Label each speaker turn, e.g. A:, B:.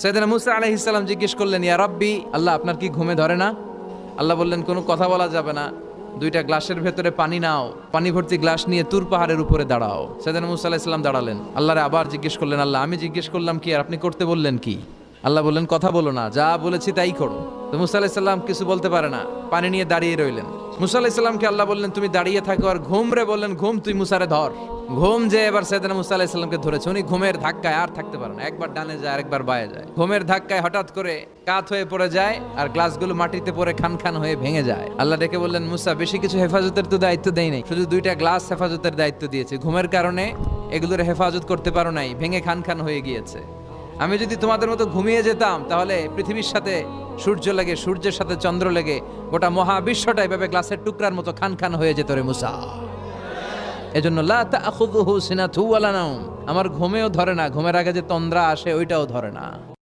A: সাইয়েদনা মুসা আলাইহিস সালাম জিজ্ঞেস করলেন, ইয়া রাব্বি, আল্লাহ আপনার কি ঘুমে ধরে না? আল্লাহ বললেন, কোনো কথা বলা যাবে না, দুইটা গ্লাসের ভেতরে পানি নাও, পানি ভর্তি গ্লাস নিয়ে তুর পাহাড়ের উপরে দাঁড়াও। সাইয়েদনা মুসা আলাইহিস সালাম দাঁড়ালেন। আল্লাহরে আবার জিজ্ঞেস করলেন, আল্লাহ আমি জিজ্ঞেস করলাম কি আর আপনি করতে বললেন কি? আল্লাহ বললেন, কথা বলো না, যা বলেছি তাই করো। তো মুসা আলাইহিস সালাম কিছু বলতে পারে না, পানি নিয়ে দাঁড়িয়ে রইলেন। মুসা আলাইহিস সালামকে আল্লাহ বললেন, তুমি দাঁড়িয়ে থাকো আর ঘুম রে, বললেন ঘুম তুই মুসারে ধর। ঘুম যে এবার সাইয়েদনা মুসা আলাইহিস সালামকে ধরেছে। উনি ঘুমের ধাক্কায় আর থাকতে পারেন না, একবার ডানে যায় আরেকবার বায়ে যায়। ঘুমের ধাক্কায় হঠাৎ করে কাত হয়ে পড়ে যায় আর গ্লাসগুলো মাটিতে পড়ে খান খান হয়ে ভেঙে যায়। আল্লাহ ডেকে বললেন, মুসা বেশি কিছু হেফাজতের তো দায়িত্ব দেই নাই, শুধু দুইটা গ্লাস হেফাজতের দায়িত্ব দিয়েছে। ঘুমের কারণে এগুলোর হেফাজত করতে পারো নাই, ভেঙে খান খান হয়ে গিয়েছে। আমি যদি তোমাদের মতো ঘুমিয়ে যেতাম তাহলে পৃথিবীর সাথে সূর্য লেগে, সূর্যের সাথে চন্দ্র লেগে গোটা মহাবিশ্বটা এভাবে গ্লাসের টুকরার মতো খান খান হয়ে যেত রে মুসা। এজন্য লা তাখুযুহু সিনাতু ওয়ালা নাওম, আমার ঘুমেও ধরে না, ঘুমের আগে যে তন্দ্রা আসে ওইটাও ধরে না।